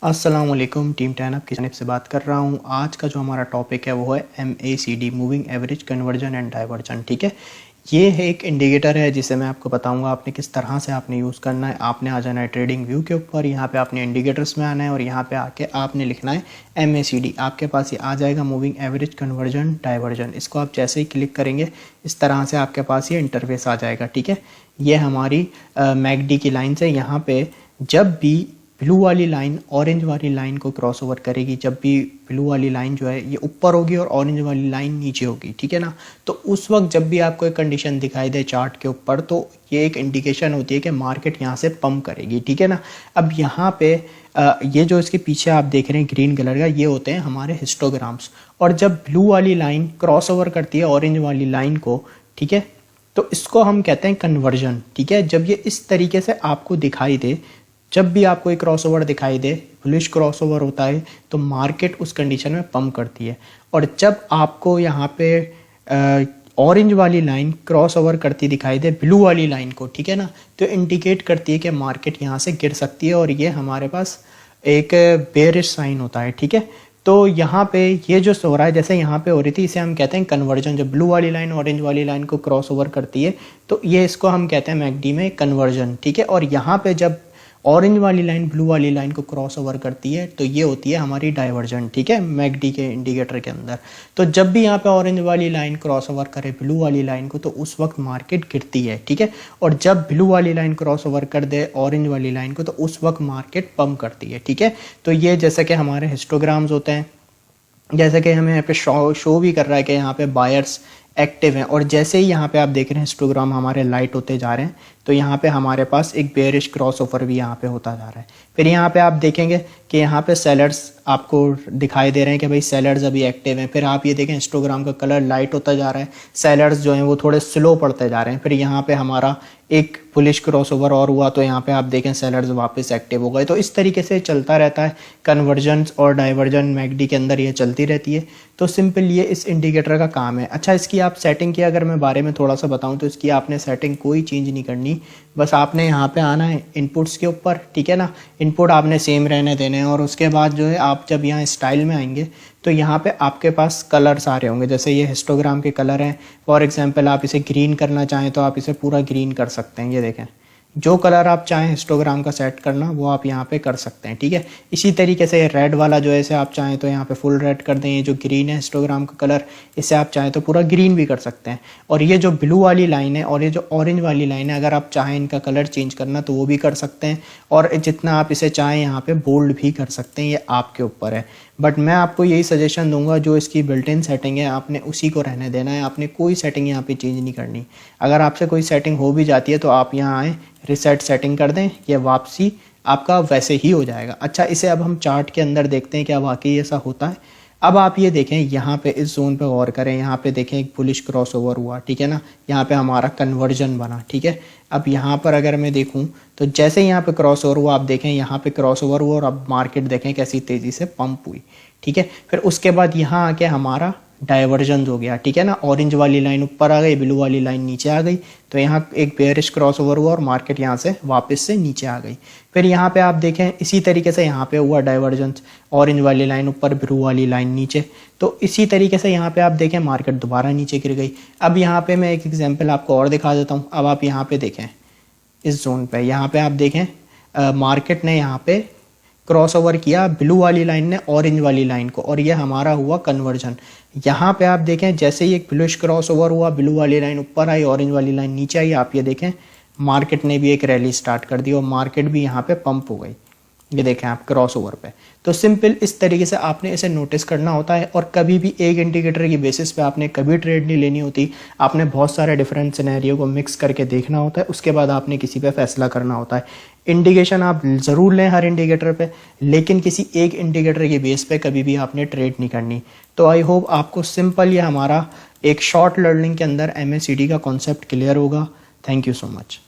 अस्सलाम वालेकुम, team 10 up की जानिब से बात कर रहा हूँ। आज का जो हमारा टॉपिक है वो है MACD, moving average conversion and diversion. ठीक है, ये है एक इंडिकेटर है जिसे मैं आपको बताऊंगा आपने किस तरह से आपने यूज़ करना है। आपने आ जाना है ट्रेडिंग व्यू के ऊपर, यहाँ पे आपने इंडिकेटर्स में आना है और यहाँ पे आके आपने लिखना है MACD। आपके पास ये आ जाएगा मूविंग एवरेज कन्वर्जन डाइवर्जन। इसको आप जैसे ही क्लिक करेंगे इस तरह से आपके पास ये इंटरफेस आ जाएगा। ठीक है, ये हमारी मैकडी की लाइन से यहाँ पे जब भी ब्लू वाली लाइन ऑरेंज वाली लाइन को क्रॉस ओवर करेगी, जब भी ब्लू वाली लाइन जो है ये ऊपर होगी और ऑरेंज वाली लाइन नीचे होगी, ठीक है ना, तो उस वक्त जब भी आपको एक कंडीशन दिखाई दे चार्ट के ऊपर तो ये एक इंडिकेशन होती है कि मार्केट यहाँ से पंप करेगी। ठीक है ना, अब यहाँ पे ये जो इसके पीछे आप देख रहे हैं ग्रीन कलर का, ये होते हैं हमारे हिस्टोग्राम्स। और जब ब्लू वाली लाइन क्रॉस ओवर करती है ऑरेंज वाली लाइन को, ठीक है, तो इसको हम कहते हैं कन्वर्जन। ठीक है, जब ये इस तरीके से आपको दिखाई दे, जब भी आपको एक क्रॉसओवर दिखाई दे, बुलिश क्रॉसओवर होता है, तो मार्केट उस कंडीशन में पंप करती है। और जब आपको यहाँ पे ऑरेंज वाली लाइन क्रॉसओवर करती दिखाई दे ब्लू वाली लाइन को, ठीक है ना, तो इंडिकेट करती है कि मार्केट यहाँ से गिर सकती है और ये हमारे पास एक बेरिश साइन होता है। ठीक है, तो यहाँ पे ये जो हो रहा है, जैसे यहाँ पे हो रही थी, इसे हम कहते हैं कन्वर्जन। जब ब्लू वाली लाइन ऑरेंज वाली लाइन को क्रॉस ओवर करती है तो ये इसको हम कहते हैं मैकडी में कन्वर्जन। ठीक है, और यहाँ पे जब ऑरेंज वाली लाइन ब्लू वाली लाइन को क्रॉस ओवर करती है तो ये होती है हमारी डाइवर्जन। ठीक है, मैकडी के इंडिकेटर के अंदर। तो जब भी यहाँ पे ऑरेंज वाली लाइन क्रॉस ओवर करे ब्लू वाली लाइन को तो उस वक्त मार्केट गिरती है। ठीक है, और जब ब्लू वाली लाइन क्रॉस ओवर कर दे ऑरेंज वाली लाइन को तो उस वक्त मार्केट पंप करती है। ठीक है, तो ये जैसे कि हमारे हिस्टोग्राम्स होते हैं, जैसे कि हमें यहाँ पे शो भी कर रहा है कि यहाँ पे बायर्स एक्टिव हैं। और जैसे ही यहाँ पे आप देख रहे हैं हिस्टोग्राम हमारे लाइट होते जा रहे हैं, तो यहाँ पे हमारे पास एक बेयरिश क्रॉस ओवर भी यहाँ पे होता जा रहा है। फिर यहाँ पे आप देखेंगे कि यहाँ पे सेलर्स आपको दिखाई दे रहे हैं कि भाई सेलर्स अभी एक्टिव हैं। फिर आप ये देखें हिस्टोग्राम का कलर लाइट होता जा रहा है, सेलर्स जो हैं वो थोड़े स्लो पड़ते जा रहे हैं। फिर यहाँ पे हमारा एक बुलिश क्रॉस ओवर और हुआ तो यहाँ पे आप देखें सेलर्स वापस एक्टिव हो गए। तो इस तरीके से चलता रहता है, कन्वर्जन और डाइवर्जन मैकडी के अंदर ये चलती रहती है। तो सिंपल ये इस इंडिकेटर का काम है। अच्छा, इसकी आप सेटिंग की अगर मैं बारे में थोड़ा सा बताऊं तो इसकी आपने सेटिंग कोई चेंज नहीं करनी, बस आपने यहाँ पे आना है इनपुट्स के ऊपर। ठीक है ना, इनपुट आपने सेम रहने देने हैं और उसके बाद जो है आप जब यहाँ स्टाइल में आएंगे तो यहाँ पे आपके पास कलर्स आ रहे होंगे। जैसे ये हिस्टोग्राम के कलर हैं, फॉर एग्जांपल आप इसे ग्रीन करना चाहें तो आप इसे पूरा ग्रीन कर सकते हैं। ये देखें, जो कलर आप चाहें हिस्टोग्राम का सेट करना वो आप यहाँ पे कर सकते हैं। ठीक है, इसी तरीके से रेड वाला जो है इसे आप चाहें तो यहाँ पे फुल रेड कर दें। ये जो ग्रीन है हिस्टोग्राम का कलर, इसे आप चाहें तो पूरा ग्रीन भी कर सकते हैं। और ये जो ब्लू वाली लाइन है और ये जो ऑरेंज वाली लाइन है, अगर आप चाहें इनका कलर चेंज करना तो वो भी कर सकते हैं। और जितना आप इसे चाहें यहाँ पे बोल्ड भी कर सकते हैं, ये आपके ऊपर है। बट मैं आपको यही सजेशन दूंगा, जो इसकी बिल्ट इन सेटिंग है आपने उसी को रहने देना है, आपने कोई सेटिंग यहाँ पे चेंज नहीं करनी। अगर आपसे कोई सेटिंग हो भी जाती है तो आप यहाँ आएँ, रिसेट सेटिंग कर दें, ये वापसी आपका वैसे ही हो जाएगा। अच्छा, इसे अब हम चार्ट के अंदर देखते हैं क्या वाकई ऐसा होता है। अब आप ये देखें, यहाँ पे इस जोन पे गौर करें, यहाँ पे देखें एक बुलिश क्रॉस ओवर हुआ। ठीक है ना, यहाँ पे हमारा कन्वर्जन बना। ठीक है, अब यहाँ पर अगर मैं देखूँ तो जैसे यहाँ पे क्रॉस ओवर हुआ, आप देखें यहाँ पे क्रॉस ओवर हुआ और अब मार्केट देखें कैसी तेज़ी से पंप हुई। ठीक है, फिर उसके बाद यहाँ आके हमारा डाइवर्जन हो गया। ठीक है ना, ऑरेंज वाली लाइन ऊपर आ गई, ब्लू वाली लाइन नीचे आ गई, तो यहाँ एक बेयरिश क्रॉस ओवर हुआ और मार्केट यहाँ से वापस से नीचे आ गई। फिर यहाँ पे आप देखें इसी तरीके से यहाँ पे हुआ डाइवर्जन, ऑरेंज वाली लाइन ऊपर, ब्लू वाली लाइन नीचे, तो इसी तरीके से यहाँ पे आप देखें मार्केट दोबारा नीचे गिर गई। अब यहाँ पे मैं एक एग्जाम्पल आपको और दिखा देता हूँ। अब आप यहाँ पे देखें इस जोन पे, यहाँ पे आप देखें मार्केट ने यहाँ पे क्रॉस ओवर किया ब्लू वाली लाइन ने ऑरेंज वाली लाइन को, और ये हमारा हुआ कन्वर्जन। यहाँ पे आप देखें जैसे ही एक ब्लूइश क्रॉस ओवर हुआ, ब्लू वाली लाइन ऊपर आई, ऑरेंज वाली लाइन नीचे आई, आप ये देखें मार्केट ने भी एक रैली स्टार्ट कर दी और मार्केट भी यहाँ पे पंप हो गई। ये देखें आप क्रॉस ओवर पे। तो सिंपल इस तरीके से आपने इसे नोटिस करना होता है। और कभी भी एक इंडिकेटर की बेसिस पे आपने कभी ट्रेड नहीं लेनी होती, आपने बहुत सारे डिफरेंट सिनेरियो को मिक्स करके देखना होता है, उसके बाद आपने किसी पे फैसला करना होता है। इंडिकेशन आप ज़रूर लें हर इंडिकेटर पे, लेकिन किसी एक इंडिकेटर के बेस पे कभी भी आपने ट्रेड नहीं करनी। तो आई होप आपको सिंपल ये हमारा एक शॉर्ट लर्निंग के अंदर MACD का कॉन्सेप्ट क्लियर होगा। Thank you so much.